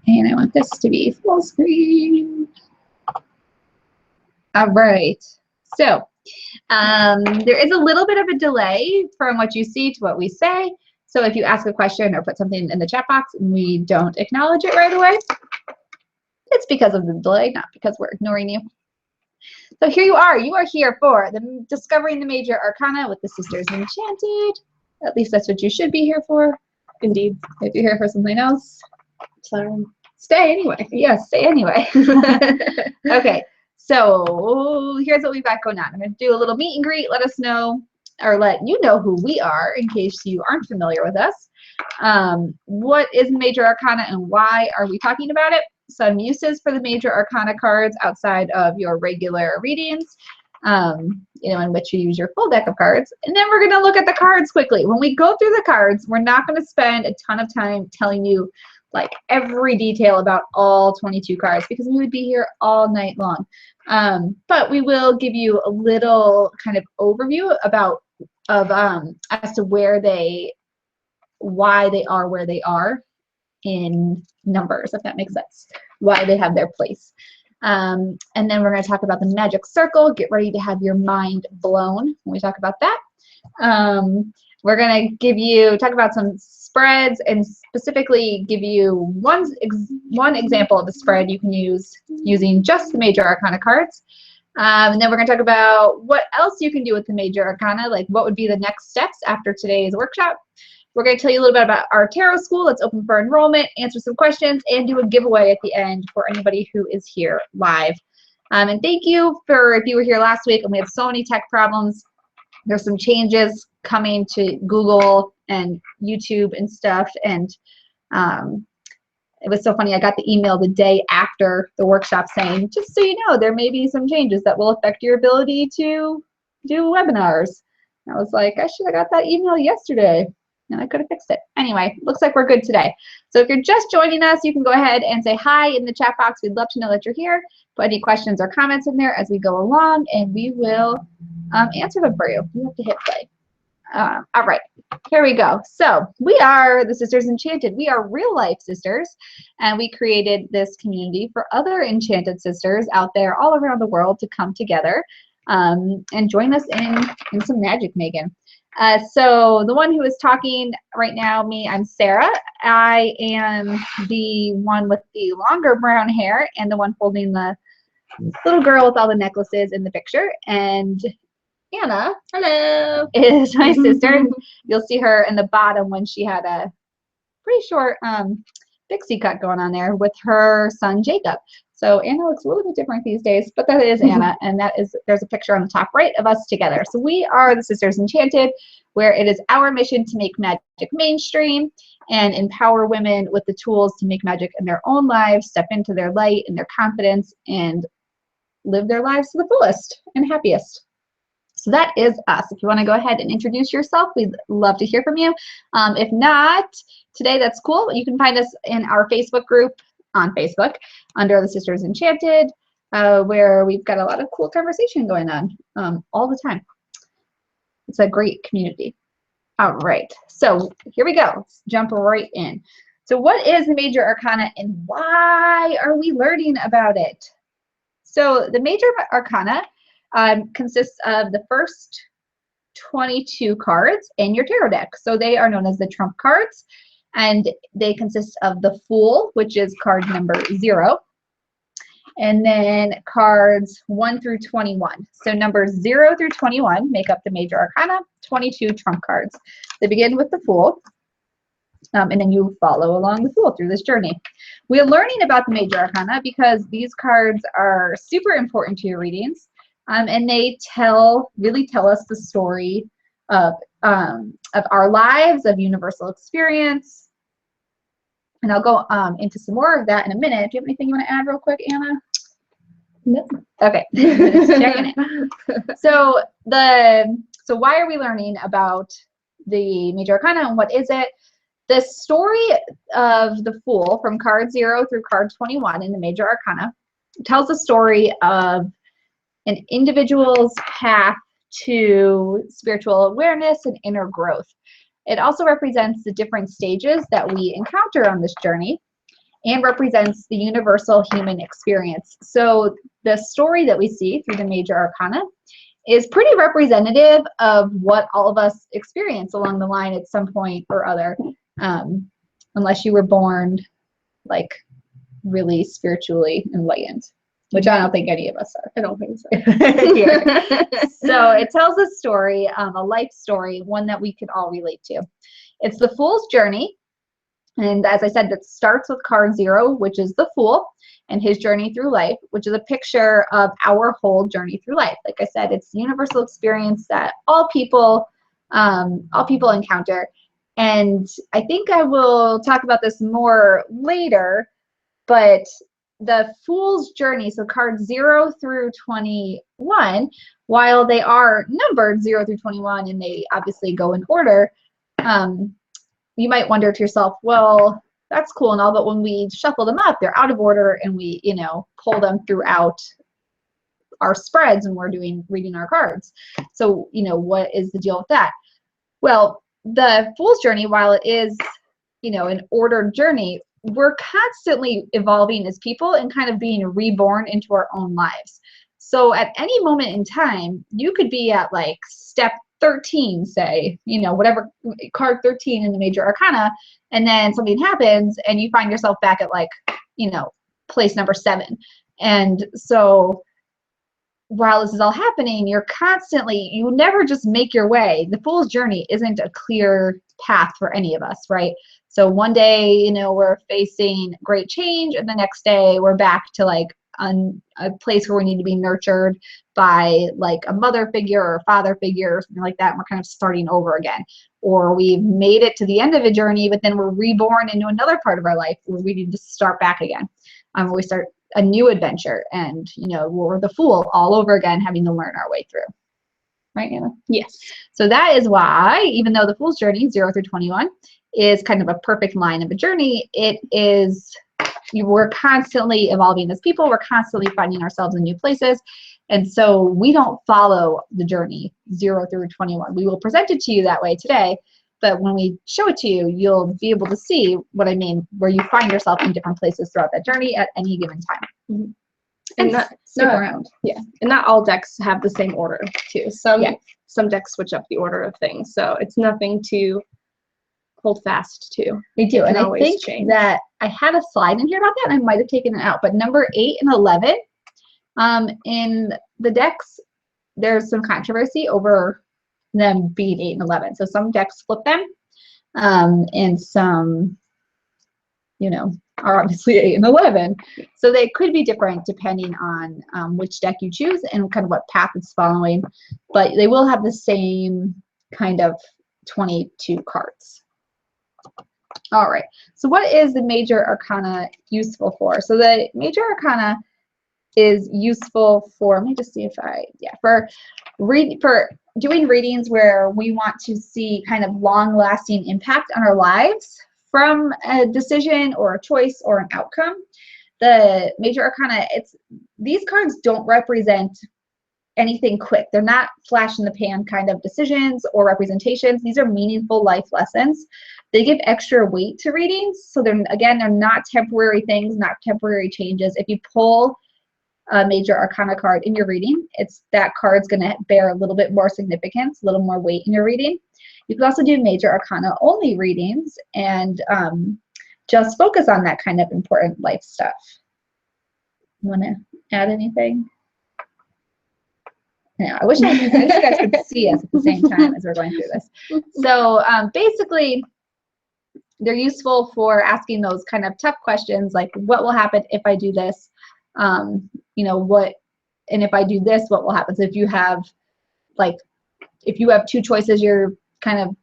And I want this to be full screen. All right. So there is a little bit of a delay from what you see to what we say. So if you ask a question or put something in the chat box and we don't acknowledge it right away, it's because of the delay, not because we're ignoring you. So here you are. You are here for the Discovering the Major Arcana with the Sisters Enchanted. At least that's what you should be here for. Indeed. If you're here for something else, sorry. Stay anyway. Yes, stay anyway. Okay. So here's what we've got going on. I'm going to do a little meet and greet. Let us know, or let you know who we are in case you aren't familiar with us. What is Major Arcana and why are we talking about it? Some uses for the Major Arcana cards outside of your regular readings, in which you use your full deck of cards. And then we're going to look at the cards quickly. When we go through the cards, we're not going to spend a ton of time telling you like every detail about all 22 cards because we would be here all night long. But we will give you a little kind of overview as to why they are where they are in numbers, if that makes sense, why they have their place. And then we're going to talk about the magic circle. Get ready to have your mind blown when we talk about that. We're going to talk about some spreads and specifically give you one example of a spread you can use using just the Major Arcana cards. And then we're going to talk about what else you can do with the Major Arcana, like what would be the next steps after today's workshop. We're going to tell you a little bit about our tarot school that's open for enrollment, answer some questions, and do a giveaway at the end for anybody who is here live. And thank you if you were here last week and we had so many tech problems. There's some changes coming to Google and YouTube and stuff. And it was so funny. I got the email the day after the workshop saying, just so you know, there may be some changes that will affect your ability to do webinars. And I was like, I should have got that email yesterday. And I could have fixed it. Anyway, looks like we're good today. So if you're just joining us, you can go ahead and say hi in the chat box. We'd love to know that you're here. Put any questions or comments in there as we go along, and we will answer them for you. You have to hit play. All right, here we go. So we are the Sisters Enchanted. We are real life sisters, and we created this community for other enchanted sisters out there all around the world to come together and join us in some magic making. So the one who is talking right now, I'm Sarah. I am the one with the longer brown hair and the one holding the little girl with all the necklaces in the picture. And Anna, hello, is my sister. You'll see her in the bottom when she had a pretty short pixie cut going on there with her son Jacob. So Anna looks a little bit different these days, but that is Anna, and there's a picture on the top right of us together. So we are the Sisters Enchanted, where it is our mission to make magic mainstream and empower women with the tools to make magic in their own lives, step into their light and their confidence, and live their lives to the fullest and happiest. So that is us. If you want to go ahead and introduce yourself, we'd love to hear from you. If not today, that's cool. You can find us in our Facebook group on Facebook under the Sisters Enchanted, where we've got a lot of cool conversation going on all the time. It's a great community. All right, so here we go. Let's jump right in. So what is the Major Arcana and why are we learning about it? So the Major Arcana consists of the first 22 cards in your tarot deck. So they are known as the trump cards, and they consist of the Fool, which is card number 0, and then cards 1 through 21. So numbers 0 through 21 make up the Major Arcana, 22 trump cards. They begin with the Fool, and then you follow along the Fool through this journey. We're learning about the Major Arcana because these cards are super important to your readings, and they really tell us the story of our lives, of universal experience. And I'll go into some more of that in a minute. Do you have anything you want to add real quick, Anna? No. Okay. Just checking it. So why are we learning about the Major Arcana and what is it? The story of the Fool from card 0 through card 21 in the Major Arcana tells the story of an individual's path to spiritual awareness and inner growth. It also represents the different stages that we encounter on this journey. and represents the universal human experience. So the story that we see through the major arcana is pretty representative of what all of us experience along the line at some point or other, unless you were born like really spiritually enlightened, which I don't think any of us are. I don't think so. So it tells a story, a life story, one that we could all relate to. It's the Fool's Journey. And as I said, that starts with card 0, which is the Fool and his journey through life, which is a picture of our whole journey through life. Like I said, it's the universal experience that all people encounter. And I think I will talk about this more later, but the Fool's Journey, so cards 0 through 21, while they are numbered 0 through 21 and they obviously go in order, you might wonder to yourself, well, that's cool and all, but when we shuffle them up, they're out of order and we, pull them throughout our spreads and we're reading our cards. So, what is the deal with that? Well, the Fool's Journey, while it is, an ordered journey, we're constantly evolving as people and kind of being reborn into our own lives. So at any moment in time, you could be at like step 13, say, whatever, card 13 in the major arcana, and then something happens and you find yourself back at like, place number 7. And so while this is all happening, you never just make your way. The Fool's Journey isn't a clear path for any of us, right? So one day, we're facing great change, and the next day we're back to like a place where we need to be nurtured by like a mother figure or a father figure or something like that, and we're kind of starting over again. Or we've made it to the end of a journey, but then we're reborn into another part of our life where we need to start back again. Where we start a new adventure, and we're the Fool all over again, having to learn our way through. Right, Anna? Yes. So that is why, even though the Fool's Journey, 0 through 21, is kind of a perfect line of a journey, we're constantly evolving as people. We're constantly finding ourselves in new places. And so we don't follow the journey 0 through 21. We will present it to you that way today, but when we show it to you, you'll be able to see what I mean, where you find yourself in different places throughout that journey at any given time. Mm-hmm. And stick around. Yeah, and not all decks have the same order too. Some decks switch up the order of things, so it's nothing to hold fast to. They do, and I think that I had a slide in here about that, and I might have taken it out. But number 8 and 11, in the decks, there's some controversy over them being 8 and 11. So some decks flip them, and some, are obviously 8 and 11. So they could be different depending on which deck you choose and kind of what path it's following, but they will have the same kind of 22 cards. All right, so what is the major arcana useful for? So the major arcana is useful for, let me just see if for doing readings where we want to see kind of long-lasting impact on our lives from a decision or a choice or an outcome. The major arcana, these cards don't represent anything quick. They're not flash in the pan kind of decisions or representations. These are meaningful life lessons. They give extra weight to readings. So they're not temporary things, not temporary changes. If you pull a major arcana card in your reading, that card's going to bear a little bit more significance, a little more weight in your reading. You can also do major arcana only readings and just focus on that kind of important life stuff. You want to add anything? Yeah, I wish you guys could see us at the same time as we're going through this. So basically, they're useful for asking those kind of tough questions, like what will happen if I do this? And if I do this, what will happen? So if you have two choices you're kind of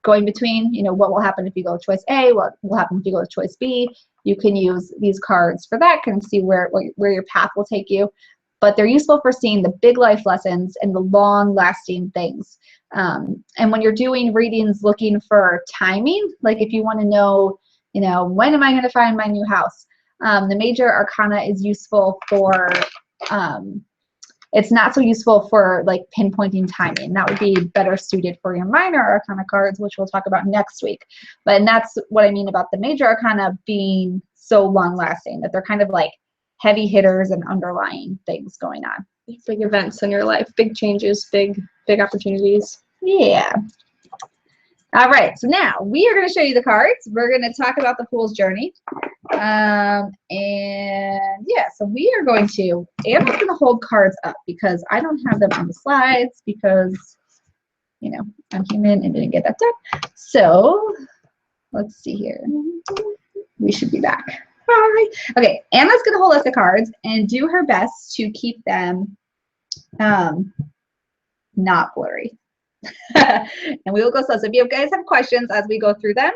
going between, what will happen if you go choice A, what will happen if you go with choice B? You can use these cards for that, kind of see where your path will take you. But they're useful for seeing the big life lessons and the long-lasting things. And when you're doing readings looking for timing, like if you want to know, when am I going to find my new house? The major arcana is useful for, it's not so useful for like pinpointing timing. That would be better suited for your minor arcana cards, which we'll talk about next week. And that's what I mean about the major arcana being so long lasting, that they're kind of like heavy hitters and underlying things going on. Big events in your life, big changes, big opportunities. Yeah. All right, so now we are going to show you the cards. We're going to talk about the Fool's Journey. And yeah, so we are going to, Anna's going to hold cards up because I don't have them on the slides because, you know, I'm human and didn't get that done. So let's see here. We should be back. Bye. Okay, Anna's going to hold up the cards and do her best to keep them not blurry. And we will go slow. So if you guys have questions as we go through them,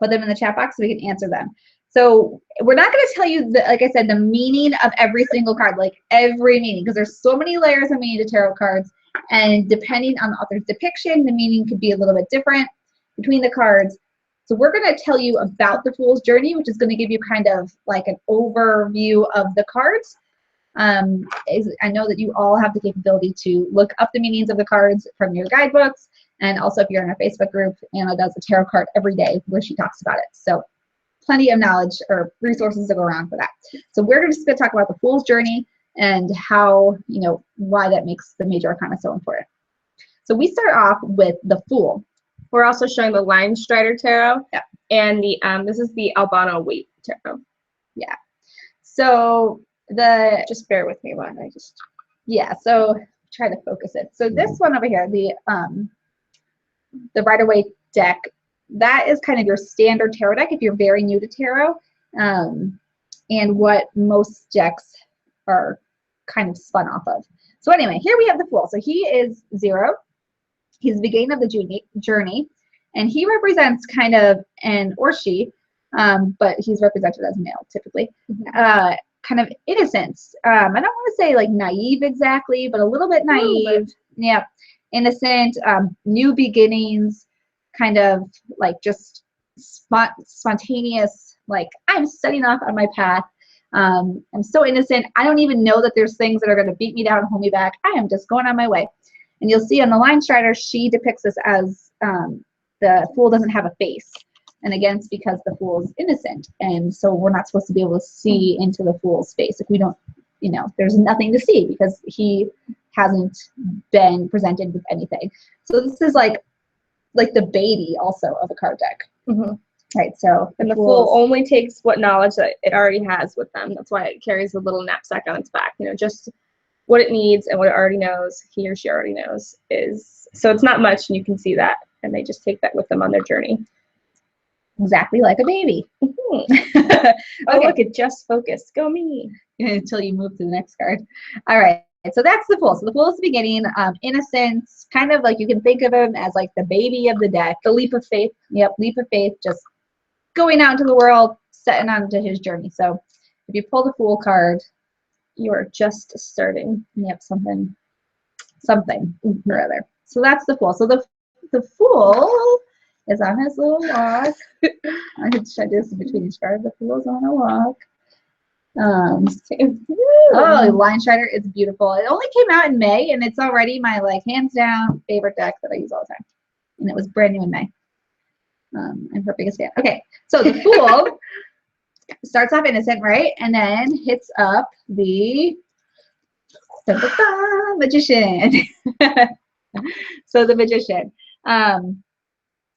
put them in the chat box so we can answer them. So we're not going to tell you, like I said, the meaning of every single card, like every meaning, because there's so many layers of meaning to tarot cards. And depending on the author's depiction, the meaning could be a little bit different between the cards. So we're going to tell you about the Fool's Journey, which is going to give you kind of like an overview of the cards. I know that you all have the capability to look up the meanings of the cards from your guidebooks. And also if you're in our Facebook group, Anna does a tarot card every day where she talks about it. So plenty of knowledge or resources to go around for that. So we're just going to talk about the Fool's Journey and how, you know, why that makes the major arcana so important. So we start off with the Fool. We're also showing the Line Strider Tarot. Yeah. And the this is the Albano Weight Tarot. Yeah. So just bear with me while I just, yeah, so try to focus it. So this one over here, the Rider-Waite deck, that is kind of your standard tarot deck if you're very new to tarot, and what most decks are kind of spun off of. So anyway, here we have the Fool. So he is 0. He's the beginning of the journey, and he represents kind of or she, but he's represented as male typically. Kind of innocence. I don't want to say like naive exactly, but a little bit naive. Yeah, innocent, new beginnings, kind of like just spontaneous, like I'm setting off on my path. I'm so innocent. I don't even know that there's things that are going to beat me down and hold me back. I am just going on my way. And you'll see on the Line Strider, she depicts this as the Fool doesn't have a face. And again, it's because the Fool is innocent. And so we're not supposed to be able to see into the Fool's face. If we don't, you know, there's nothing to see because he hasn't been presented with anything. So this is like the baby also of a card deck. Right, so and the Fool only takes what knowledge that it already has with them. That's why it carries a little knapsack on its back. You know, just what it needs and what it already knows, he or she already knows is, so it's not much, and you can see that, and they just take that with them on their journey. Exactly like a baby. Okay. Oh, look, it just focused. Go me. Until you move to the next card. All right, so that's the Fool. So the Fool is the beginning, innocence, kind of like you can think of him as like the baby of the deck. The leap of faith. Yep, leap of faith, just going out into the world, setting onto his journey. So if you pull the Fool card, you are just starting. Yep, something or other. So that's the Fool. So the Fool is on his little walk. I should do this in between each card. The Fool is on a walk. Oh, Line Strider is beautiful. It only came out in May, and it's already my like hands down favorite deck that I use all the time. And it was brand new in May. I'm her biggest fan. Okay, so the Fool starts off innocent, right? And then hits up the Magician. So the Magician.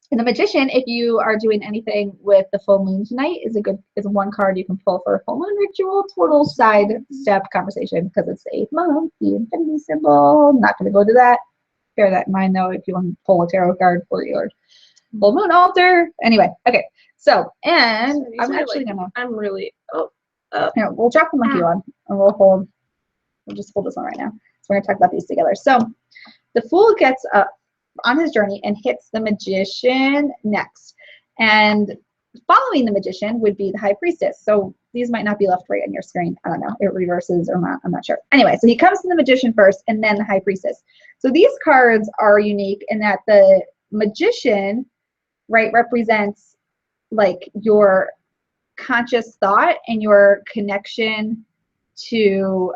And the Magician, if you are doing anything with the full moon tonight, is one card you can pull for a full moon ritual. Total side step conversation because it's the 8th month, the infinity symbol. I'm not going to go to that. Bear that in mind though if you want to pull a tarot card for your full moon altar. Anyway, okay. So, and So I'm actually gonna. Here, we'll drop the monkey one and we'll just hold this one right now. So we're gonna talk about these together. So the Fool gets up on his journey and hits the Magician next. And following the Magician would be the High Priestess. So these might not be left right on your screen. I don't know. It reverses or not. I'm not sure. Anyway, so he comes to the Magician first and then the High Priestess. So these cards are unique in that the Magician, right, represents like your conscious thought and your connection to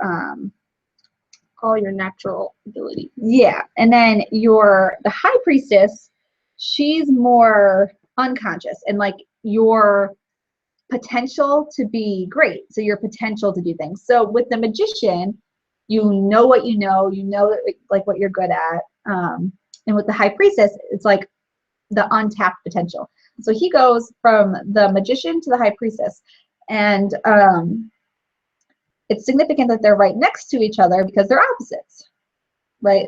all your natural ability. Yeah, and then the High Priestess, she's more unconscious and like your potential to be great. So your potential to do things. So with the magician, you know what you know like what you're good at. And with the high priestess, it's like the untapped potential. So he goes from the magician to the high priestess. And it's significant that they're right next to each other because they're opposites, right?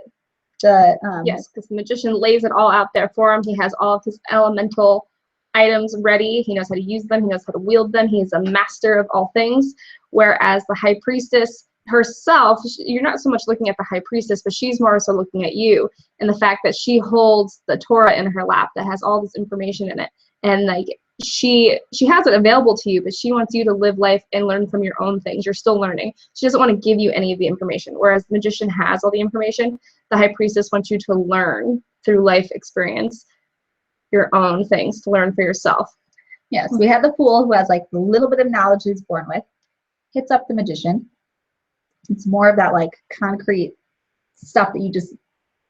Yes, because the magician lays it all out there for him. He has all of his elemental items ready. He knows how to use them. He knows how to wield them. He's a master of all things. Whereas the high priestess herself, you're not so much looking at the high priestess, but she's more so looking at you and the fact that she holds the Torah in her lap that has all this information in it. And like she has it available to you, but she wants you to live life and learn from your own things. You're still learning. She doesn't want to give you any of the information. Whereas the magician has all the information. The high priestess wants you to learn through life experience your own things, to learn for yourself. Yes, we have the fool who has like a little bit of knowledge he's born with, hits up the magician. It's more of that like concrete stuff that you just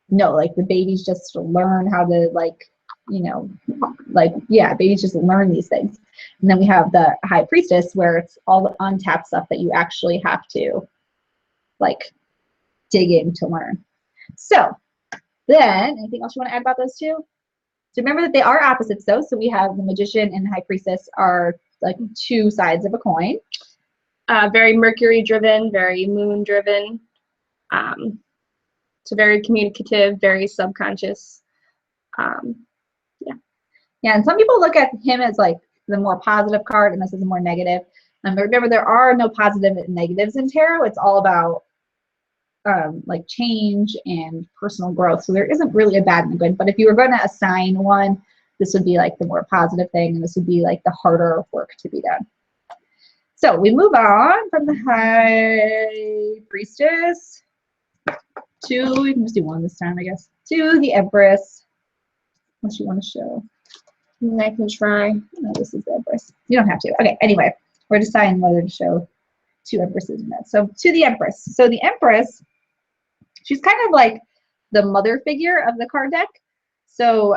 know, like the babies just learn how to like, you know, like, yeah, babies just learn these things. And then we have the high priestess where it's all the untapped stuff that you actually have to like dig in to learn. So then anything else you want to add about those two? So remember that they are opposites though. So we have the magician and the high priestess are like two sides of a coin. Very Mercury driven, very moon driven. So very communicative, very subconscious. Yeah, and some people look at him as like the more positive card and this is the more negative. But remember, there are no positive and negatives in tarot. It's all about like change and personal growth. So there isn't really a bad and a good. But if you were going to assign one, this would be like the more positive thing, and this would be like the harder work to be done. So we move on from the high priestess to, we can just do one this time, I guess, to the empress. Unless you want to show. I can try. No, this is the empress. You don't have to. Okay, anyway, we're deciding whether to show two empresses in that. So to the empress. So the empress, she's kind of like the mother figure of the card deck. So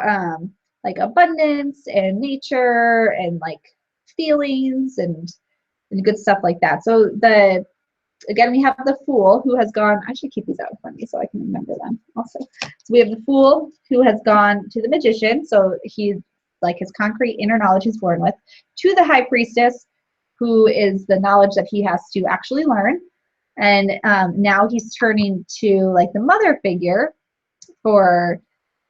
like abundance and nature and like feelings and good stuff like that. So again, we have the fool who has gone, I should keep these out in front of me so I can remember them also. So we have the fool who has gone to the magician. So he's like his concrete inner knowledge he's born with, to the high priestess, who is the knowledge that he has to actually learn. And now he's turning to like the mother figure for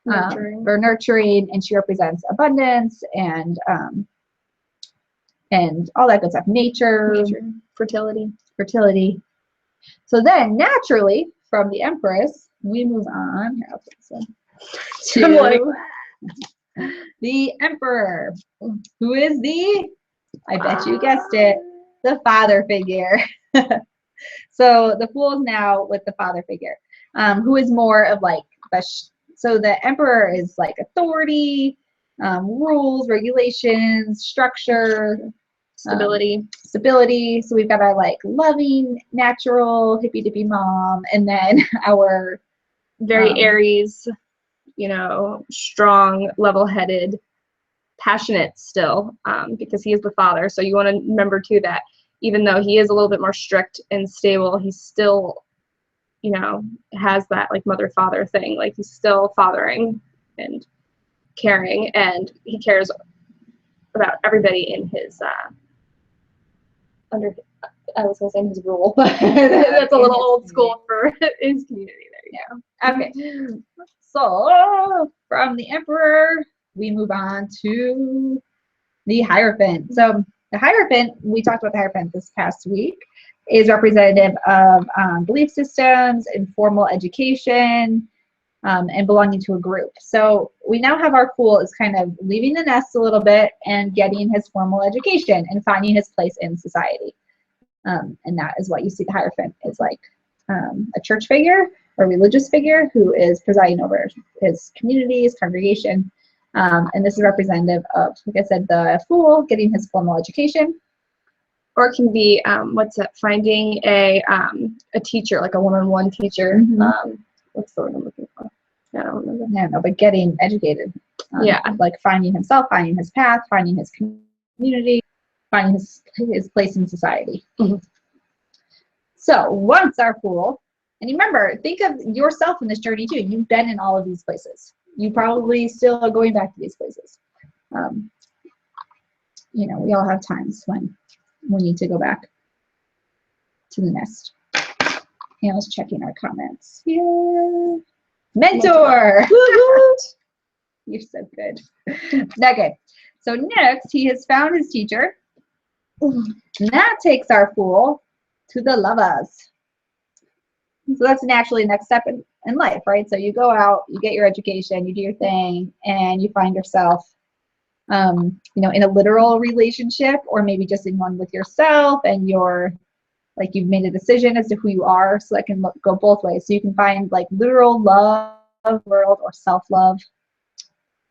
nurturing, and she represents abundance and all that good stuff. Nature, fertility. So then naturally from the empress, we move on. Here, I'll put this in, to the emperor, who is I bet you guessed it, the father figure. So the fool is now with the father figure, who is more of like so the emperor is like authority, rules, regulations, structure, stability. So we've got our like loving, natural, hippy dippy mom, and then our very Aries, you know, strong, level-headed, passionate still, because he is the father. So you want to remember too that even though he is a little bit more strict and stable, he's still, you know, has that like mother-father thing. Like he's still fathering and caring, and he cares about everybody in his I was gonna say his rule, but that's a little old school for his community. There you go. Okay. So from the emperor, we move on to the Hierophant. So the Hierophant, we talked about the Hierophant this past week, is representative of belief systems, informal education, and belonging to a group. So we now have our fool is kind of leaving the nest a little bit and getting his formal education and finding his place in society. And that is what you see the Hierophant is like, a church figure or religious figure who is presiding over his community, his congregation. And this is representative of, like I said, the fool getting his formal education. Or it can be, finding a teacher, like a one-on-one teacher. Mm-hmm. What's the word I'm looking for? I don't remember. I don't know, but getting educated. Yeah. Like finding himself, finding his path, finding his community, finding his place in society. Mhm. So once our Fool, and remember, think of yourself in this journey too. You've been in all of these places. You probably still are going back to these places. You know, we all have times when we need to go back to the nest. And I was checking our comments here. Mentor! You're so good. Okay, so next he has found his teacher. And that takes our Fool to the lovers. So that's naturally the next step in life, right? So you go out, you get your education, you do your thing, and you find yourself, you know, in a literal relationship, or maybe just in one with yourself, and you're like, you've made a decision as to who you are. So that can go both ways. So you can find like literal love world or self-love.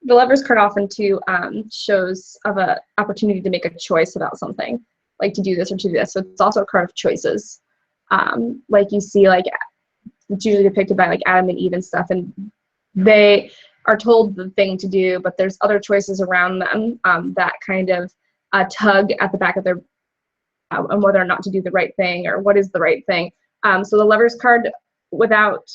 The Lover's card often too shows of a opportunity to make a choice about something, like to do this or to do this. So it's also a card of choices. Like you see, like it's usually depicted by like Adam and Eve and stuff, and they are told the thing to do, but there's other choices around them that kind of tug at the back of their on whether or not to do the right thing or what is the right thing. So the Lover's card, without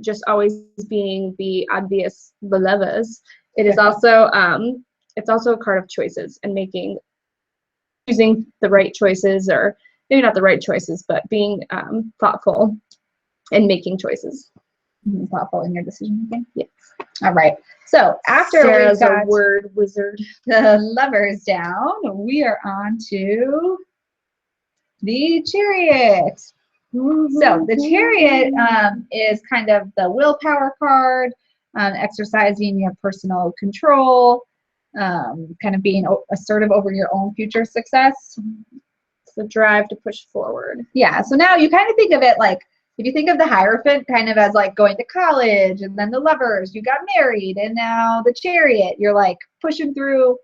just always being the obvious the lovers, it is also it's also a card of choices and choosing the right choices, or maybe not the right choices, but being thoughtful and making choices. Thoughtful in your decision making. Yes. All right. So after Sarah's we've got a word wizard. the lovers down, we are on to the Chariot. So the Chariot is kind of the willpower card, exercising your personal control, kind of being assertive over your own future success. It's the drive to push forward. Yeah, so now you kind of think of it like, if you think of the Hierophant kind of as like going to college, and then the Lovers, you got married, and now the Chariot, you're like pushing through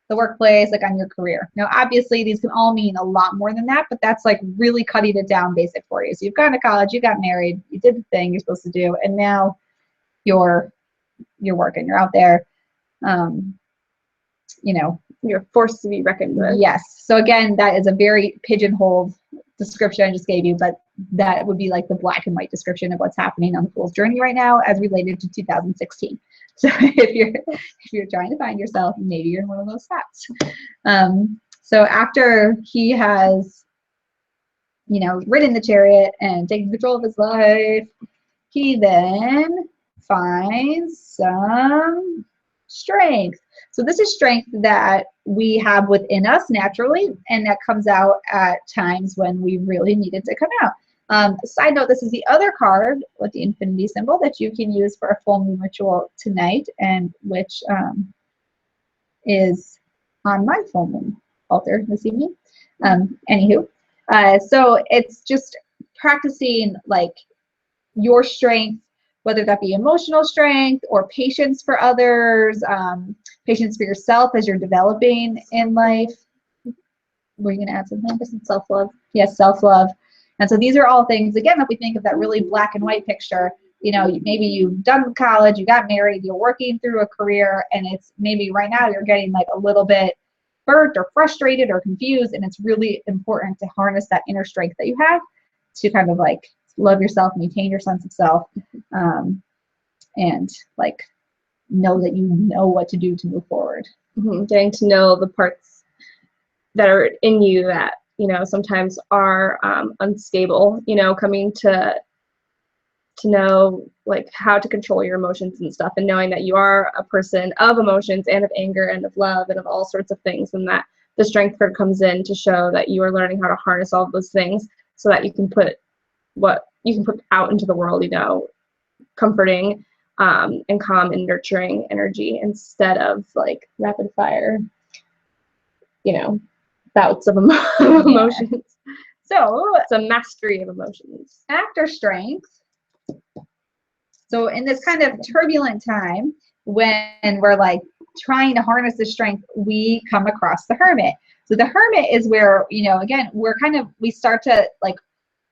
the workplace, like on your career. Now, obviously, these can all mean a lot more than that, but that's like really cutting it down basic for you. So you've gone to college, you got married, you did the thing you're supposed to do, and now you're working, you're out there, you know. You're forced to be reckoned with. Yes. So again, that is a very pigeonholed description I just gave you, but that would be like the black and white description of what's happening on the Fool's journey right now as related to 2016. So if you're trying to find yourself, maybe you're in one of those spots. So after he has, you know, ridden the Chariot and taken control of his life, he then finds some strength. So this is strength that we have within us naturally, and that comes out at times when we really need it to come out. Side note, this is the other card with the infinity symbol that you can use for a full moon ritual tonight, and which is on my full moon altar this evening. Anywho, so it's just practicing like your strength, whether that be emotional strength or patience for others, patience for yourself as you're developing in life. Were you going to add something? Self-love. Yes, self-love. And so these are all things, again, if we think of that really black and white picture, you know, maybe you've done college, you got married, you're working through a career, and it's maybe right now you're getting like a little bit burnt or frustrated or confused, and it's really important to harness that inner strength that you have to kind of like love yourself, maintain your sense of self, and like know that you know what to do to move forward. Getting to know the parts that are in you that, you know, sometimes are unstable, you know, coming to know like how to control your emotions and stuff, and knowing that you are a person of emotions and of anger and of love and of all sorts of things, and that the strength card comes in to show that you are learning how to harness all of those things so that you can put what you can put out into the world, you know, comforting and calm and nurturing energy instead of like rapid fire, you know, bouts of emotions. So it's a mastery of emotions. After strength, so in this kind of turbulent time when we're like trying to harness the strength, we come across the Hermit. So the Hermit is where, you know, again, we start to like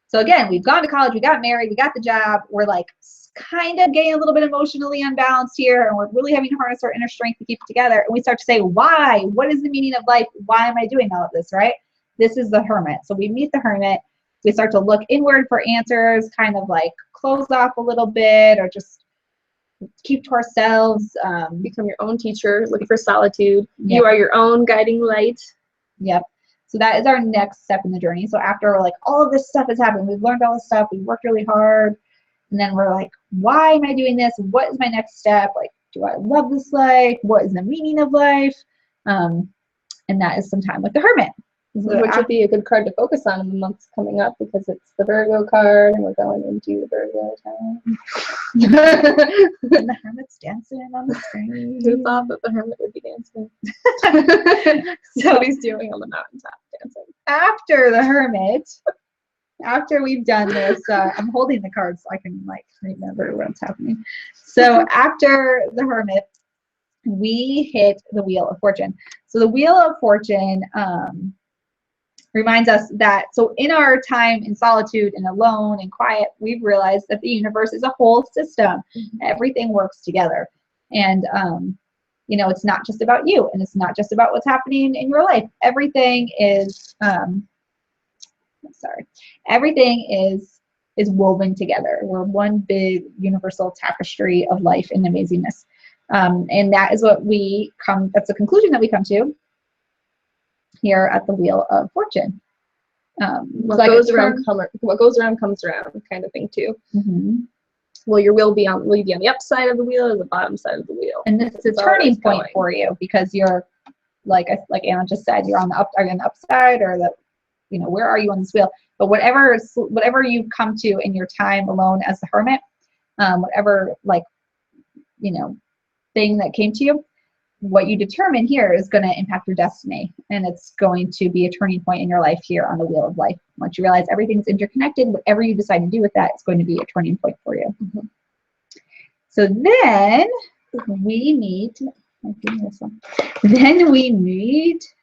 So again, we've gone to college, we got married, we got the job. We're like kind of getting a little bit emotionally unbalanced here, and we're really having to harness our inner strength to keep it together. And we start to say, why? What is the meaning of life? Why am I doing all of this, right? This is the hermit. So we meet the hermit. We start to look inward for answers, kind of like close off a little bit, or just keep to ourselves. Become your own teacher, look for solitude. Yep. You are your own guiding light. Yep. So that is our next step in the journey. So after like all of this stuff has happened, we've learned all this stuff, we worked really hard, and then we're like, why am I doing this? What is my next step? Like, do I love this life? What is the meaning of life? And that is some time with the hermit. So Which would be a good card to focus on in the months coming up, because it's the Virgo card and we're going into the Virgo time. and the hermit's dancing on the screen. Who thought that the hermit would be dancing? So what he's doing on the mountaintop, dancing. After the hermit, after we've done this, I'm holding the cards so I can like remember what's happening. So after the hermit, we hit the Wheel of Fortune. So the Wheel of Fortune reminds us that, so in our time in solitude and alone and quiet, we've realized that the universe is a whole system. Everything works together. And, you know, it's not just about you, and it's not just about what's happening in your life. Everything is, everything is woven together. We're one big universal tapestry of life and amazingness. And that is what that's the conclusion that we come to here at the Wheel of Fortune. What goes around comes around, kind of thing too. Mm-hmm. Will you be on the upside of the wheel or the bottom side of the wheel? And this is a turning point for you, because you're like Anna just said, you're on the are you on the upside, or the, you know, where are you on this wheel? But whatever you come to in your time alone as the hermit, whatever, like, you know, thing that came to you, what you determine here is going to impact your destiny, and it's going to be a turning point in your life here on the Wheel of Life. Once you realize everything's interconnected, whatever you decide to do with that, it's going to be a turning point for you. Mm-hmm. So then we meet,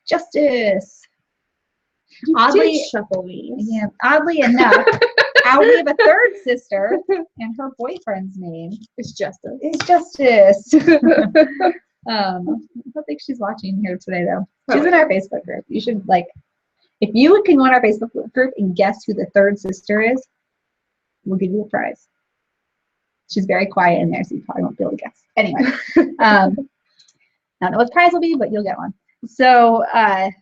Justice. Oddly, shuffle these. Yeah, oddly enough, we have a third sister, and her boyfriend's name is Justice. I don't think she's watching here today, though. She's in our Facebook group. You should, like, if you can go in our Facebook group and guess who the third sister is, we'll give you a prize. She's very quiet in there, so you probably won't be able to guess. Anyway, I don't know what the prize will be, but you'll get one. So,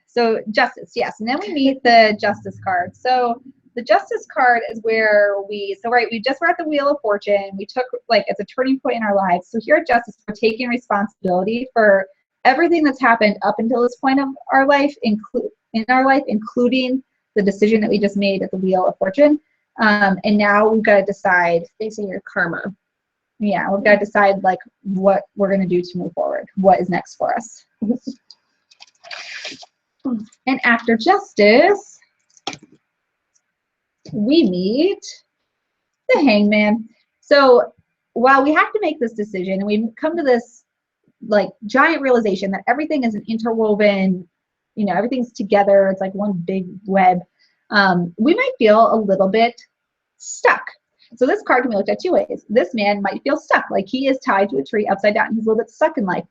so Justice, yes. And then we meet the Justice card. So the Justice card is where we just were at the Wheel of Fortune. We took, like, it's a turning point in our lives. So here at Justice, we're taking responsibility for everything that's happened up until this point of our life, including the decision that we just made at the Wheel of Fortune. And now we've got to decide, facing your karma. Yeah, we've got to decide, like, what we're going to do to move forward. What is next for us? And after Justice, we meet the Hangman. So while we have to make this decision, and we come to this, like, giant realization that everything is an interwoven, you know, everything's together, it's like one big web, we might feel a little bit stuck. So this card can be looked at two ways. This man might feel stuck, like he is tied to a tree upside down. He's a little bit stuck in life.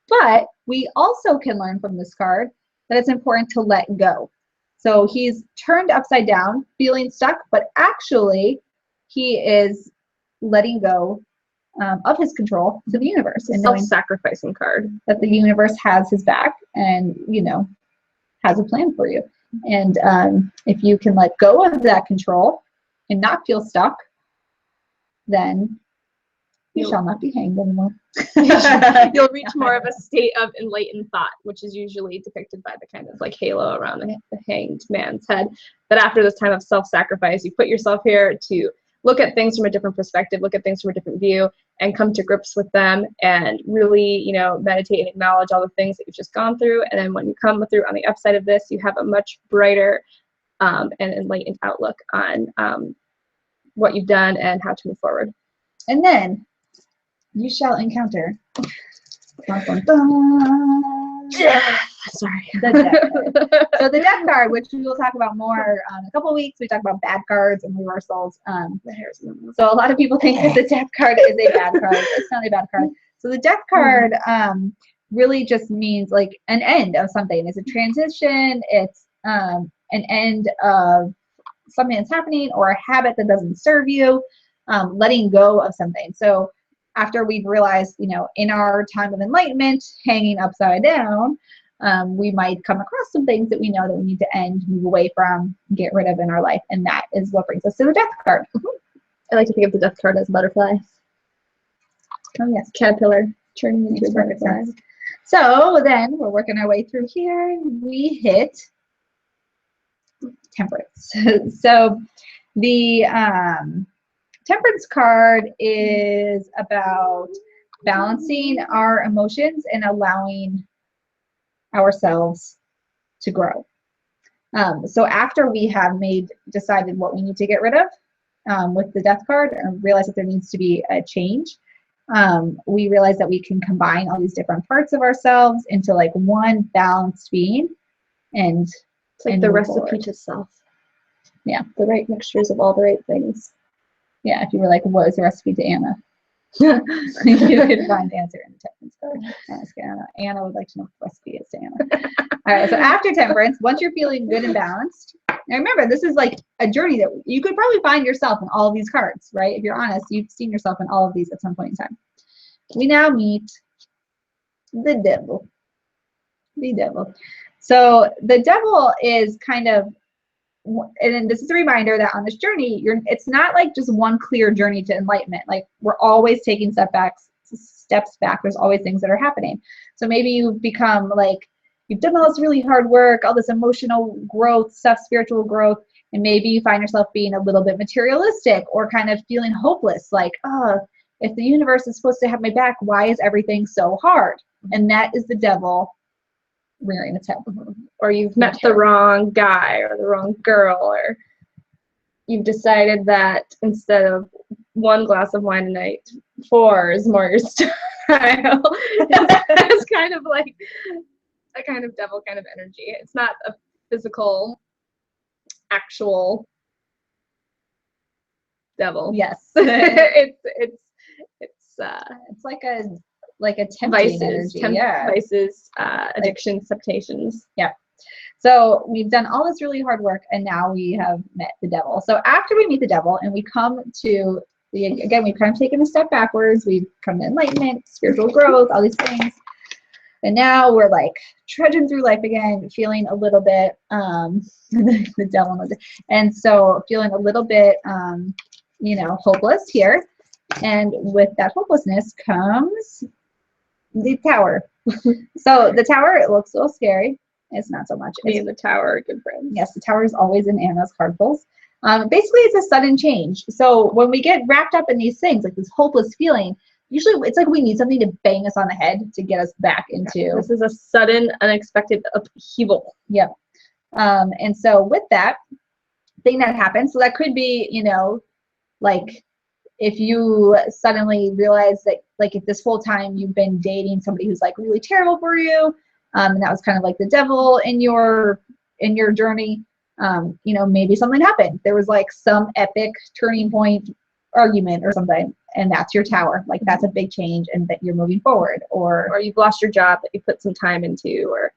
But we also can learn from this card that it's important to let go. So he's turned upside down, feeling stuck, but actually he is letting go of his control to the universe, and self-sacrificing card, that the universe has his back and, you know, has a plan for you. And if you can let go of that control and not feel stuck, then you shall not be hanged anymore. You'll reach more of a state of enlightened thought, which is usually depicted by the kind of like halo around the hanged man's head. But after this time of self-sacrifice, you put yourself here to look at things from a different perspective, look at things from a different view, and come to grips with them, and really, you know, meditate and acknowledge all the things that you've just gone through. And then when you come through on the upside of this, you have a much brighter and enlightened outlook on what you've done and how to move forward. And then you shall encounter. Dun, dun, dun. Sorry. The death card. So the death card, which we will talk about more in a couple of weeks, we talk about bad cards and reversals. So a lot of people think that the death card is a bad card. It's not a bad card. So the death card really just means like an end of something. It's a transition. It's an end of something that's happening or a habit that doesn't serve you, letting go of something. So after we've realized, you know, in our time of enlightenment, hanging upside down, we might come across some things that we know that we need to end, move away from, get rid of in our life. And that is what brings us to the death card. I like to think of the death card as butterfly. Oh, yes. Caterpillar turning into a butterfly. So then we're working our way through here. We hit temperance. So the temperance card is about balancing our emotions and allowing ourselves to grow. So after we have decided what we need to get rid of with the death card and realize that there needs to be a change, we realize that we can combine all these different parts of ourselves into like one balanced being. And it's like the recipe to self. Yeah. The right mixtures of all the right things. Yeah, if you were like, what is the recipe to Anna? You could find the answer in the temperance card. Ask Anna. Anna would like to know what the recipe is to Anna. All right, so after temperance, once you're feeling good and balanced, now remember, this is like a journey that you could probably find yourself in all of these cards, right? If you're honest, you've seen yourself in all of these at some point in time. We now meet the devil. The devil. So the devil is kind of, and this is a reminder that on this journey, it's not like just one clear journey to enlightenment. Like we're always taking steps back. There's always things that are happening. So maybe you've become like, you've done all this really hard work, all this emotional growth stuff, spiritual growth, and maybe you find yourself being a little bit materialistic or kind of feeling hopeless. Like, oh, if the universe is supposed to have my back, why is everything so hard? And that is the devil rearing its head. Or you've met the wrong guy or the wrong girl, or you've decided that instead of 1 glass of wine a night, 4 is more your style. It's kind of like a kind of devil kind of energy. It's not a physical, actual devil. Yes. It's like a tempting energy. Vices, addictions, temptations. Yeah. So we've done all this really hard work, and now we have met the devil. So after we meet the devil and we come to again, we've kind of taken a step backwards. We've come to enlightenment, spiritual growth, all these things. And now we're like trudging through life again, feeling a little bit, the devil knows it. And so feeling a little bit, hopeless here. And with that hopelessness comes the tower. So the tower, it looks a little scary. It's not so much. Me and the tower are good friends. Yes, the tower is always in Anna's card pulls. Basically, it's a sudden change. So when we get wrapped up in these things, like this hopeless feeling, usually it's like we need something to bang us on the head to get us back into. This is a sudden, unexpected upheaval. Yep. And so with that thing that happens, so that could be, like if you suddenly realize that, like, if this whole time you've been dating somebody who's like really terrible for you, and that was kind of like the devil in your journey, maybe something happened. There was like some epic turning point argument or something, and that's your tower. Like that's a big change, and that you're moving forward. Or you've lost your job that you put some time into, or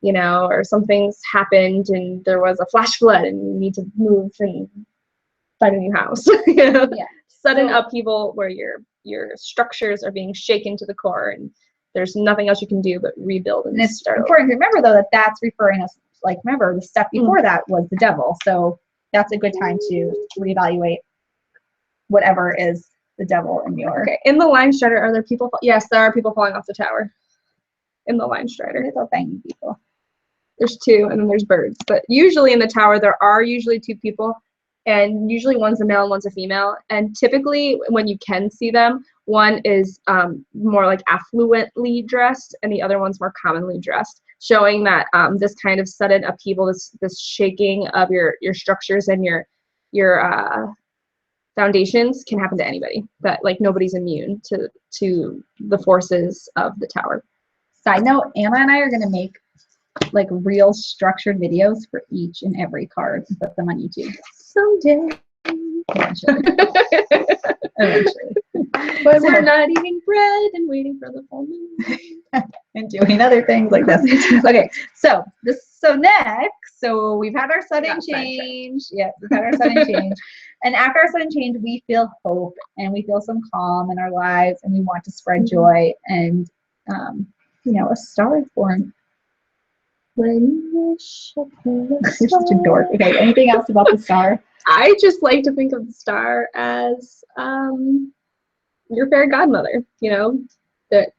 or something's happened and there was a flash flood and you need to move and find a new house. Sudden upheaval where your structures are being shaken to the core and there's nothing else you can do but rebuild and it's start important to remember, though, that that's referring us, like, remember the step before that was the devil. So that's a good time to reevaluate whatever is the devil in your. Okay. In the line strider, are there people? Yes, there are people falling off the tower. In the line strider. Little tiny people. There's 2, and then there's birds. But usually in the tower, there are usually 2 people, and usually one's a male and one's a female. And typically, when you can see them, one is more like affluently dressed, and the other one's more commonly dressed, showing that this kind of sudden upheaval, this shaking of your structures and your foundations can happen to anybody. That, like, nobody's immune to the forces of the tower. Side note: Anna and I are going to make like real structured videos for each and every card and put them on YouTube. Someday. Eventually. Eventually. But we're not eating bread and waiting for the full moon. And doing other things like this. Okay, so next, so we've had our sudden change. Yeah, we've had our sudden change. And after our sudden change, we feel hope and we feel some calm in our lives and we want to spread joy. And, you know, a star is born. You're such a dork. Okay, anything else about the star? I just like to think of the star as your fairy godmother. You know, that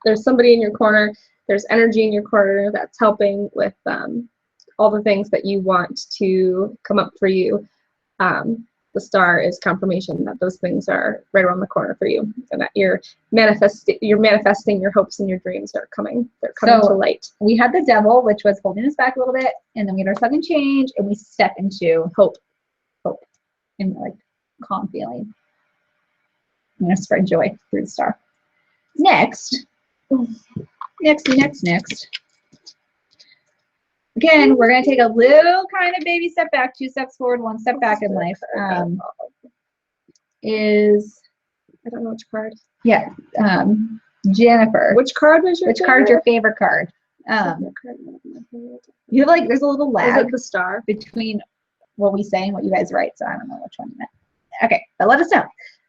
there's somebody in your corner, there's energy in your corner that's helping with all the things that you want to come up for you. The star is confirmation that those things are right around the corner for you, and that you're manifesting your hopes and your dreams are coming. They're coming to light. We had the devil, which was holding us back a little bit, and then we had our sudden change, and we step into hope, and like calm feeling. I'm gonna spread joy through the star. Next. Again, we're going to take a little kind of baby step back, 2 steps forward, 1 step back in life. I don't know which card. Yeah, Jennifer. Which card was your Which card's your favorite card? You have like, there's a little lag. Is it the star? Between what we say and what you guys write, so I don't know which one you meant. Okay, but let us know.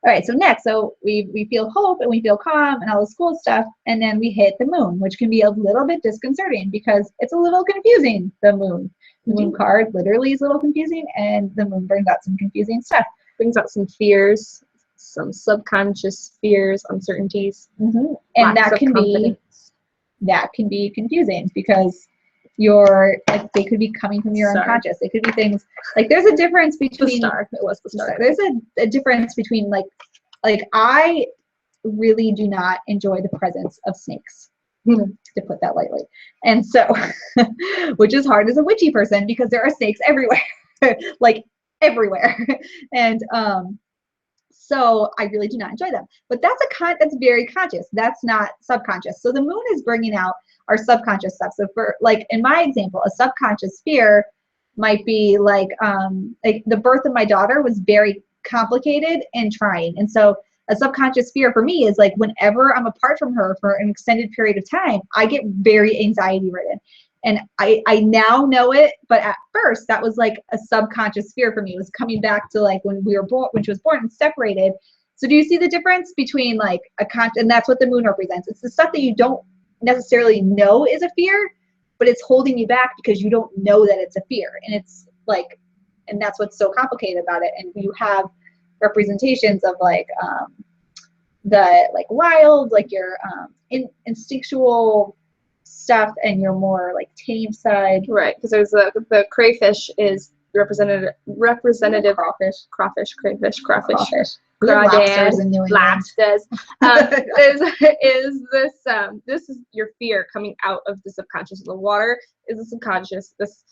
All right, so next, we feel hope and we feel calm and all this cool stuff, and then we hit the moon, which can be a little bit disconcerting because it's a little confusing, the moon. The moon card literally is a little confusing, and the moon brings out some confusing stuff. Brings out some fears, some subconscious fears, uncertainties. And that can be confusing because they could be coming from your unconscious. They could be things like there's a difference between the star. It was the star. There's a difference between like I really do not enjoy the presence of snakes, to put that lightly. And so, which is hard as a witchy person because there are snakes everywhere, like everywhere. And so I really do not enjoy them. But that's that's very conscious. That's not subconscious. So the moon is bringing out our subconscious stuff. So for like in my example, a subconscious fear might be like the birth of my daughter was very complicated and trying. And so a subconscious fear for me is like whenever I'm apart from her for an extended period of time, I get very anxiety ridden. And I now know it, but at first that was like a subconscious fear for me. It was coming back to like when she was born and separated. So do you see the difference between like and that's what the moon represents. It's the stuff that you don't necessarily know is a fear, but it's holding you back because you don't know that it's a fear. And it's like, and that's what's so complicated about it. And you have representations of like the like wild, like your instinctual stuff and your more like tame side. Right, because there's the crayfish is representative crawfish, crayfish, crawdads, lobsters. This is your fear coming out of the subconscious. The water is the subconscious. This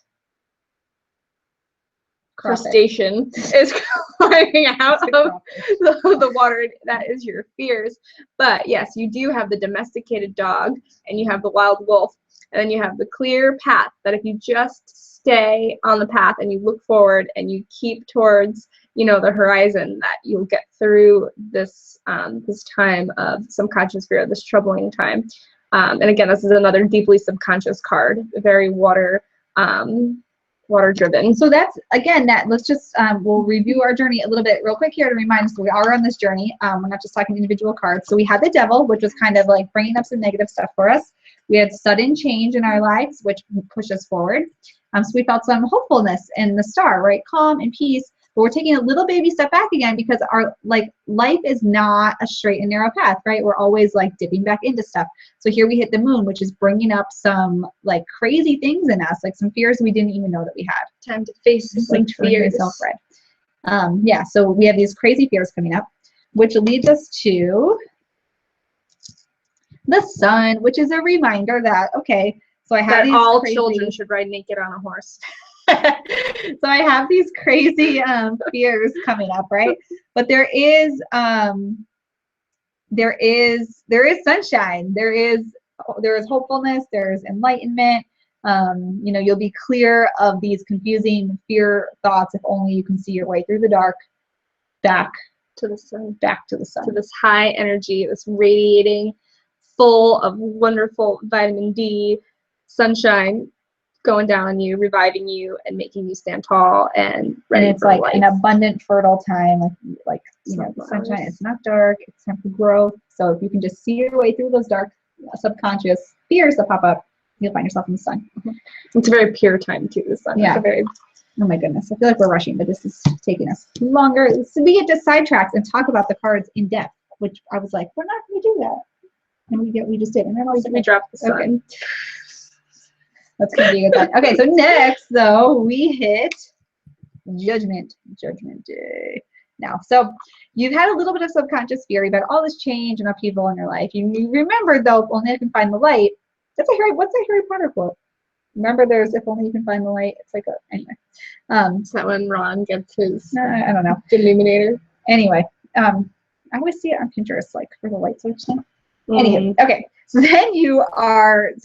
crustacean is climbing out of the water. That is your fears. But yes, you do have the domesticated dog and you have the wild wolf, and then you have the clear path that if you just stay on the path and you look forward and you keep towards the horizon, that you'll get through this this time of subconscious fear, this troubling time. And again, this is another deeply subconscious card, very water driven. So that's, again, let's just, we'll review our journey a little bit real quick here to remind us we are on this journey. We're not just talking individual cards. So we had the devil, which was kind of like bringing up some negative stuff for us. We had sudden change in our lives, which pushed us forward. So we felt some hopefulness in the star, right? Calm and peace. But we're taking a little baby step back again because our life is not a straight and narrow path, right? We're always like dipping back into stuff. So here we hit the moon, which is bringing up some like crazy things in us, like some fears we didn't even know that we had. Time to face like fears. Yeah, so we have these crazy fears coming up, which leads us to the sun, which is a reminder that, okay, so I have these all crazy... children should ride naked on a horse. So I have these crazy fears coming up, right? But there is sunshine. There is there's hopefulness, there's enlightenment. You know, you'll be clear of these confusing fear thoughts if only you can see your way through the dark back to the sun. back to the sun. To this high energy, this radiating, full of wonderful vitamin D, sunshine going down on you, reviving you, and making you stand tall and ready And it's for like life. an abundant, fertile time, like you know, Sunflowers. sunshine. It's not dark. It's time for growth. So if you can just see your way through those dark, subconscious fears that pop up, you'll find yourself in the sun. It's a very pure time too. The sun. Yeah. It's a very Oh my goodness, I feel like we're rushing, but this is taking us longer. So we get to sidetracks and talk about the cards in depth, which I was like, we're not going to do that, and we just did. And then I was we like, dropped the sun. okay, that's going to be a good time. Okay, so next though, we hit Judgment Day. Now, so you've had a little bit of subconscious fear about all this change and upheaval in your life. You remember though, if only I can find the light. What's a Harry Potter quote? Remember, there's if only you can find the light. It's like anyway. Is that when Ron gets his I don't know. illuminator? Anyway, I always see it on Pinterest, like for the light switch thing. Anyway, okay. So then you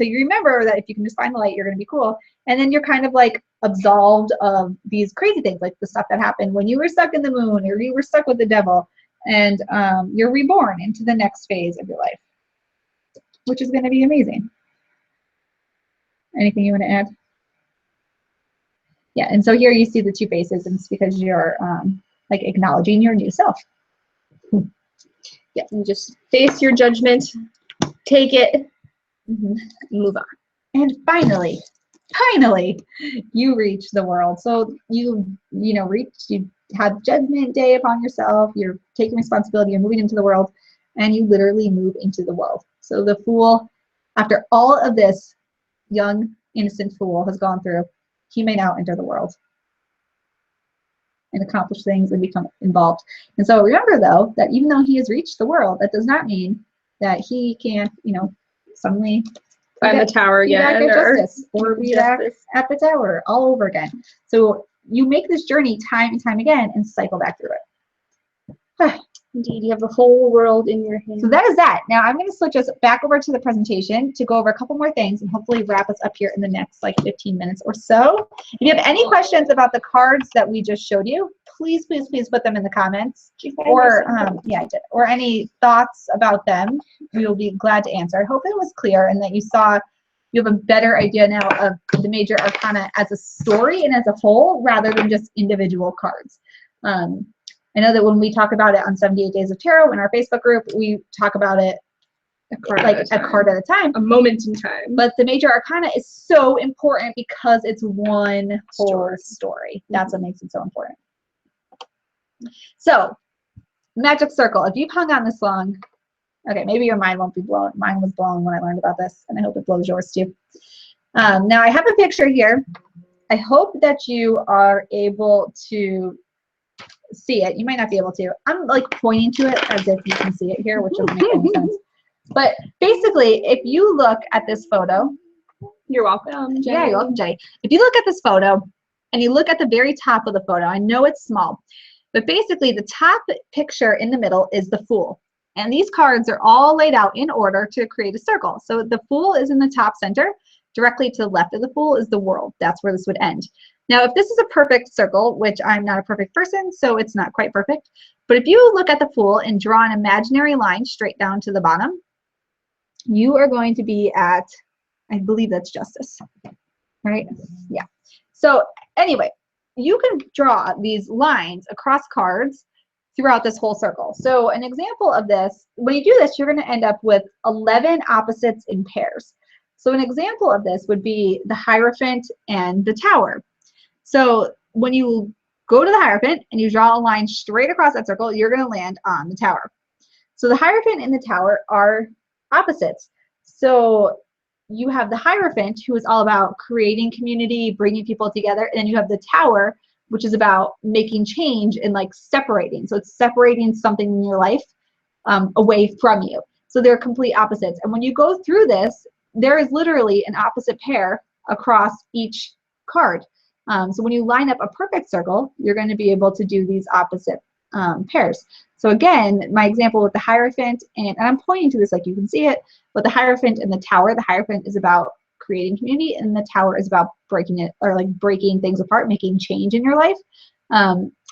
remember that if you can just find the light, you're going to be cool. And then you're kind of like absolved of these crazy things, like the stuff that happened when you were stuck in the moon or you were stuck with the devil. And you're reborn into the next phase of your life, which is going to be amazing. Anything you want to add? Yeah, and so here you see the two faces, and it's because you're like acknowledging your new self. Yeah, you just face your judgment, take it, move on. And finally, you reach the world. So you have Judgment Day upon yourself. You're taking responsibility. You're moving into the world, and you literally move into the world. So the Fool, after all of this, young, innocent Fool has gone through, he may now enter the world and accomplish things and become involved. And so remember, though, that even though he has reached the world, that does not mean that he can't, suddenly Climb the tower be back again, at justice, or be back justice. at the tower all over again. So you make this journey time and time again and cycle back through it. Indeed, you have the whole world in your hands. So that is that. Now I'm going to switch us back over to the presentation to go over a couple more things and hopefully wrap us up here in the next 15 minutes or so. If you have any questions about the cards that we just showed you, please put them in the comments. Or yeah, I did. Or any thoughts about them, we will be glad to answer. I hope it was clear and that you have a better idea now of the major arcana as a story and as a whole rather than just individual cards. I know that when we talk about it on 78 Days of Tarot in our Facebook group, we talk about it a card at a time. A moment in time. But the major arcana is so important because it's one whole story. That's what makes it so important. So, magic circle. If you've hung on this long, okay, maybe your mind won't be blown. Mine was blown when I learned about this, and I hope it blows yours too. Now, I have a picture here. I hope that you are able to see it. You might not be able to. I'm like pointing to it as if you can see it here, which doesn't make any sense. But basically, if you look at this photo, you're welcome, Jenny. Yeah, you're welcome, Jenny. If you look at this photo and you look at the very top of the photo, I know it's small, but basically the top picture in the middle is the Fool. And these cards are all laid out in order to create a circle. So the Fool is in the top center. Directly to the left of the Fool is the world. That's where this would end. Now, if this is a perfect circle, which I'm not a perfect person, so it's not quite perfect, but if you look at the Fool and draw an imaginary line straight down to the bottom, you are going to be at, I believe that's justice, right? Yeah. So anyway, you can draw these lines across cards throughout this whole circle. So an example of this, when you do this, you're going to end up with 11 opposites in pairs. So an example of this would be the Hierophant and the Tower. So when you go to the Hierophant and you draw a line straight across that circle, you're going to land on the Tower. So the Hierophant and the Tower are opposites. So you have the Hierophant, who is all about creating community, bringing people together, and then you have the Tower, which is about making change and like separating. So it's separating something in your life away from you. So they're complete opposites. And when you go through this, there is literally an opposite pair across each card. So when you line up a perfect circle, you're going to be able to do these opposite pairs. So again, my example with the Hierophant, and I'm pointing to this like you can see it, but the Hierophant and the Tower, the Hierophant is about creating community, and the Tower is about breaking it, or like breaking things apart, making change in your life.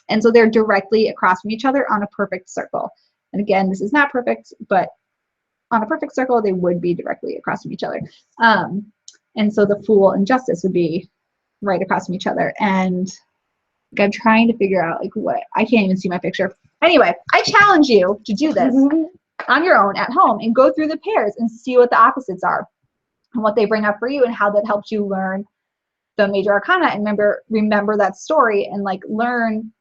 And so they're directly across from each other on a perfect circle. And again, this is not perfect, but on a perfect circle, they would be directly across from each other. And so the Fool and Justice would be right across from each other. And like, I'm trying to figure out like what, I can't even see my picture. Anyway, I challenge you to do this on your own at home and go through the pairs and see what the opposites are and what they bring up for you and how that helps you learn the major arcana, and remember that story and like learn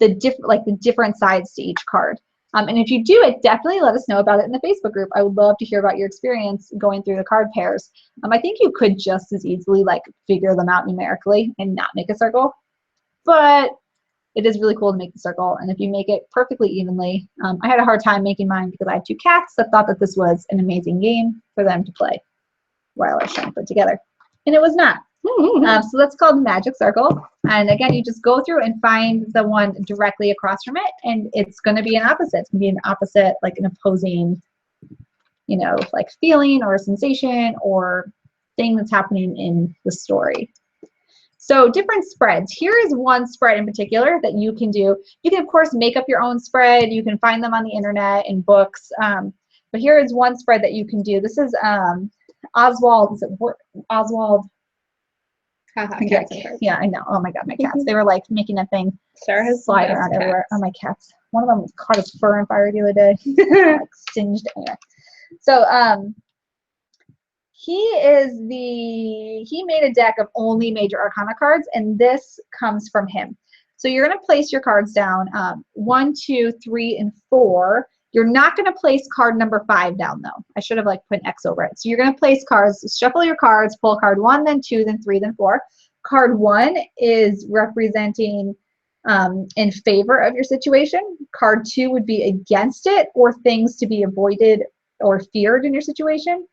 the different sides to each card. And if you do it, definitely let us know about it in the Facebook group. I would love to hear about your experience going through the card pairs. I think you could just as easily like figure them out numerically and not make a circle, but it is really cool to make the circle. And if you make it perfectly evenly, I had a hard time making mine because I had 2 cats that thought that this was an amazing game for them to play while I was trying to put it together, and it was not. So that's called Magic Circle. And again, you just go through and find the one directly across from it, and it's going to be an opposite. It's going to be an opposite, like an opposing, you know, like feeling or sensation or thing that's happening in the story. So different spreads. Here is one spread in particular that you can do. You can, of course, make up your own spread. You can find them on the internet in books. But here is one spread that you can do. This is Oswald. Is it Oswald? Yeah, I know. Oh my God, my cats. They were like making that thing slide around everywhere. Oh, my cats. One of them caught his fur on fire the other day. Like singed. Anyway. So he made a deck of only major arcana cards, and this comes from him. So you're going to place your cards down 1, 2, 3, and 4. You're not going to place card number 5 down though. I should have like put an X over it. So you're going to place cards, shuffle your cards, pull card 1, then 2, then 3, then 4. Card 1 is representing in favor of your situation. Card 2 would be against it, or things to be avoided or feared in your situation.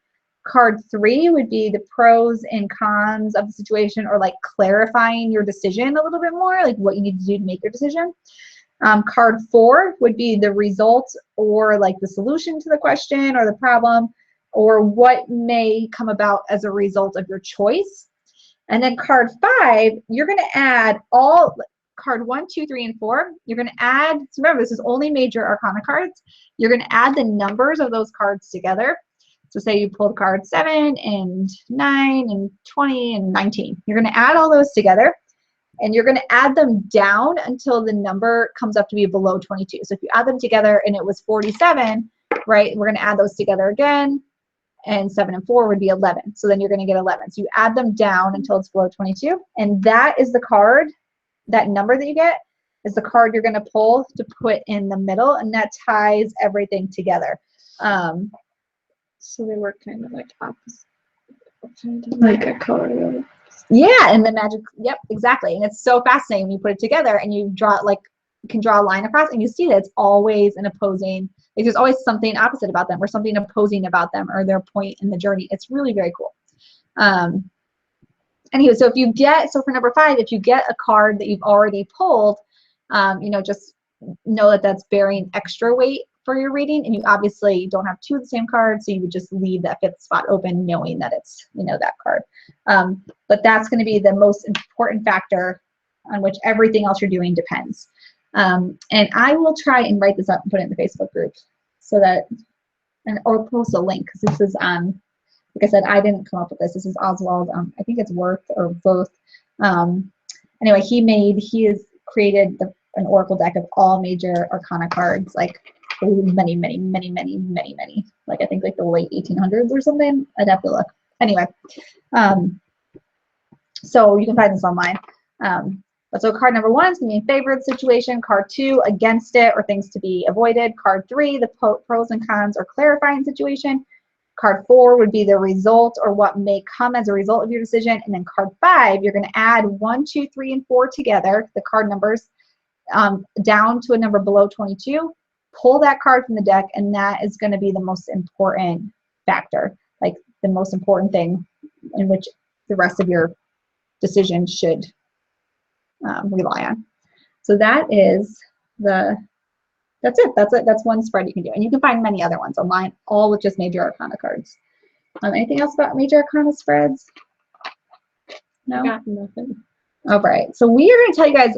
Card 3 would be the pros and cons of the situation, or like clarifying your decision a little bit more, like what you need to do to make your decision. Card 4 would be the result, or like the solution to the question or the problem, or what may come about as a result of your choice. And then card 5, you're going to add all card 1, 2, 3, and 4. You're going to add, so remember, this is only major arcana cards. You're going to add the numbers of those cards together. So say you pulled card 7 and 9 and 20 and 19. You're going to add all those together, and you're going to add them down until the number comes up to be below 22. So if you add them together and it was 47, right, we're going to add those together again, and 7 and 4 would be 11. So then you're going to get 11. So you add them down until it's below 22, and that is the card, that number that you get is the card you're going to pull to put in the middle, and that ties everything together. So they work kind of like opposite, like a color. Yeah, and the magic, yep, exactly. And it's so fascinating when you put it together and you draw it, like you can draw a line across, and you see that it's always an opposing, like there's always something opposite about them or something opposing about them or their point in the journey. It's really very cool. Anyway, so if you get, so for number 5, if you get a card that you've already pulled, you know, just know that that's bearing extra weight for your reading, and you obviously don't have 2 of the same card, so you would just leave that 5th spot open knowing that it's, you know, that card. But that's going to be the most important factor on which everything else you're doing depends. And I will try and write this up and put it in the Facebook group so that, or post a link, because this is, like I said, I didn't come up with this. This is Oswald. I think it's Worth or both. Anyway, he has created an oracle deck of all major arcana cards, like many, like I think like the late 1800s or something. I'd have to look. Anyway, so you can find this online. But so card number 1 is going to be in favor of the situation. Card 2, against it or things to be avoided. Card 3, the pros and cons or clarifying situation. Card 4 would be the result or what may come as a result of your decision. And then card 5, you're going to add 1, 2, 3, and 4 together, the card numbers, down to a number below 22. Pull that card from the deck, and that is going to be the most important factor, like the most important thing in which the rest of your decision should rely on. So that is the That's it. That's it. That's one spread you can do. And you can find many other ones online, all with just Major Arcana cards. Anything else about Major Arcana spreads? No? I got nothing. All right. So we are going to tell you guys